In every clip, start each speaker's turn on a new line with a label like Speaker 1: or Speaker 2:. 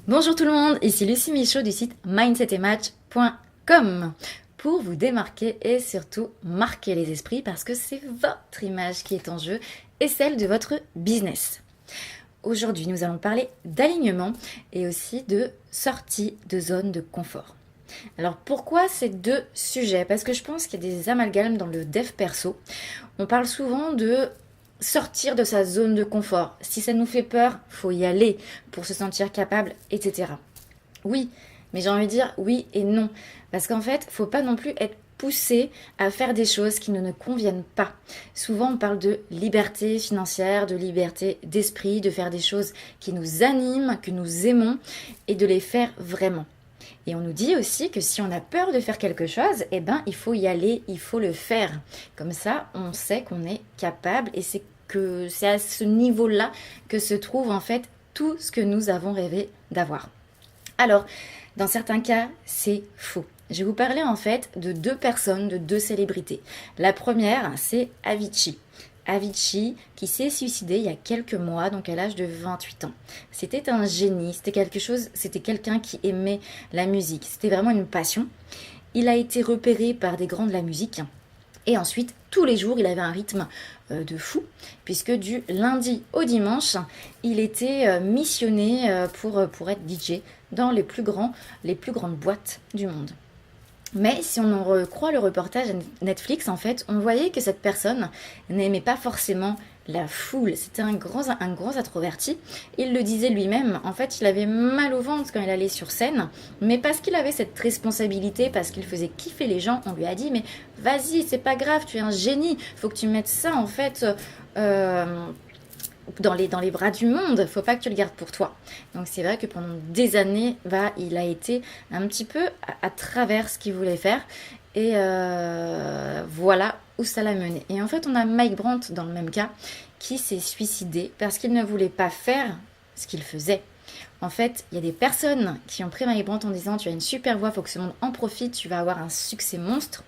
Speaker 1: Bonjour tout le monde, ici Lucie Michaud du site mindsetmatch.com pour vous démarquer et surtout marquer les esprits parce que c'est votre image qui est en jeu et celle de votre business. Aujourd'hui, nous allons parler d'alignement et aussi de sortie de zone de confort. Alors pourquoi ces deux sujets? Parce que je pense qu'il y a des amalgames dans le dev perso. On parle souvent de sortir de sa zone de confort. Si ça nous fait peur, faut y aller pour se sentir capable, etc. Oui, mais j'ai envie de dire oui et non. Parce qu'en fait, faut pas non plus être poussé à faire des choses qui ne nous conviennent pas. Souvent, on parle de liberté financière, de liberté d'esprit, de faire des choses qui nous animent, que nous aimons et de les faire vraiment. Et on nous dit aussi que si on a peur de faire quelque chose, eh ben, il faut y aller, il faut le faire. Comme ça, on sait qu'on est capable et c'est à ce niveau-là que se trouve en fait tout ce que nous avons rêvé d'avoir. Alors, dans certains cas, c'est faux. Je vais vous parler en fait de deux personnes, de deux célébrités. La première, c'est Avicii. Avicii qui s'est suicidé il y a quelques mois, donc à l'âge de 28 ans. C'était un génie, c'était quelqu'un qui aimait la musique, c'était vraiment une passion. Il a été repéré par des grands de la musique et ensuite, tous les jours, il avait un rythme de fou, puisque du lundi au dimanche, il était missionné pour être DJ dans les plus grandes boîtes du monde. Mais si on en croit le reportage Netflix, en fait, on voyait que cette personne n'aimait pas forcément la foule. C'était un grand introverti. Il le disait lui-même. En fait, il avait mal au ventre quand il allait sur scène. Mais parce qu'il avait cette responsabilité, parce qu'il faisait kiffer les gens, on lui a dit « Mais vas-y, c'est pas grave, tu es un génie. Faut que tu mettes ça, en fait... dans les bras du monde, faut pas que tu le gardes pour toi. » Donc c'est vrai que pendant des années, il a été un petit peu à travers ce qu'il voulait faire et voilà où ça l'a mené. Et en fait, on a Mike Brandt dans le même cas qui s'est suicidé parce qu'il ne voulait pas faire ce qu'il faisait. En fait, il y a des personnes qui ont pris Mike Brandt en disant « Tu as une super voix, faut que ce monde en profite, tu vas avoir un succès monstre. »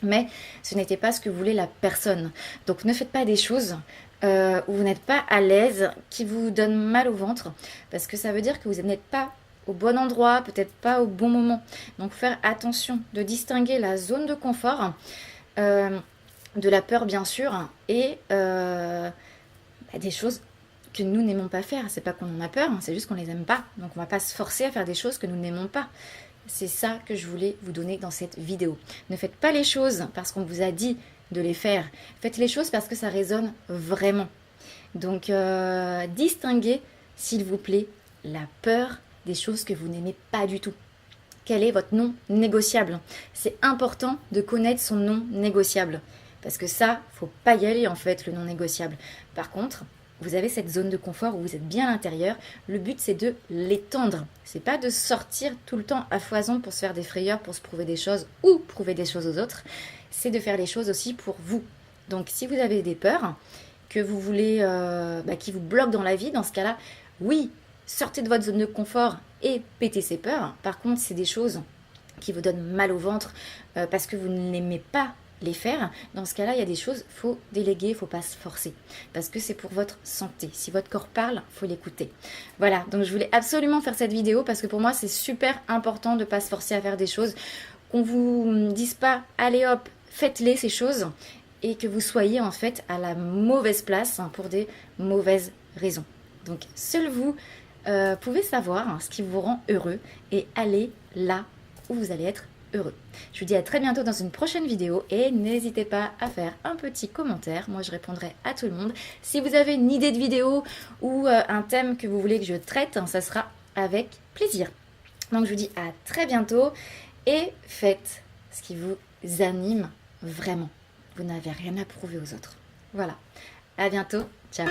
Speaker 1: Mais ce n'était pas ce que voulait la personne. Donc ne faites pas des choses où vous n'êtes pas à l'aise, qui vous donnent mal au ventre, parce que ça veut dire que vous n'êtes pas au bon endroit, peut-être pas au bon moment. Donc faire attention de distinguer la zone de confort de la peur bien sûr et des choses que nous n'aimons pas faire. C'est pas qu'on en a peur, c'est juste qu'on les aime pas. Donc on va pas se forcer à faire des choses que nous n'aimons pas. C'est ça que je voulais vous donner dans cette vidéo. Ne faites pas les choses parce qu'on vous a dit de les faire. Faites les choses parce que ça résonne vraiment. Donc, distinguez, s'il vous plaît, la peur des choses que vous n'aimez pas du tout. Quel est votre non négociable? C'est important de connaître son non négociable. Parce que ça, faut pas y aller en fait, le non négociable. Par contre, vous avez cette zone de confort où vous êtes bien à l'intérieur. Le but, c'est de l'étendre. C'est pas de sortir tout le temps à foison pour se faire des frayeurs, pour se prouver des choses ou prouver des choses aux autres. C'est de faire les choses aussi pour vous. Donc, si vous avez des peurs que vous voulez, qui vous bloquent dans la vie, dans ce cas-là, oui, sortez de votre zone de confort et pétez ces peurs. Par contre, c'est des choses qui vous donnent mal au ventre parce que vous n'aimez pas les faire. Dans ce cas-là, il y a des choses, faut déléguer, faut pas se forcer parce que c'est pour votre santé. Si votre corps parle, faut l'écouter. Voilà, donc je voulais absolument faire cette vidéo parce que pour moi, c'est super important de pas se forcer à faire des choses, qu'on vous dise pas allez hop, faites-les ces choses et que vous soyez en fait à la mauvaise place pour des mauvaises raisons. Donc seul vous pouvez savoir ce qui vous rend heureux et aller là où vous allez être heureux. Je vous dis à très bientôt dans une prochaine vidéo et n'hésitez pas à faire un petit commentaire. Moi, je répondrai à tout le monde. Si vous avez une idée de vidéo ou un thème que vous voulez que je traite, ça sera avec plaisir. Donc, je vous dis à très bientôt et faites ce qui vous anime vraiment. Vous n'avez rien à prouver aux autres. Voilà. À bientôt. Ciao.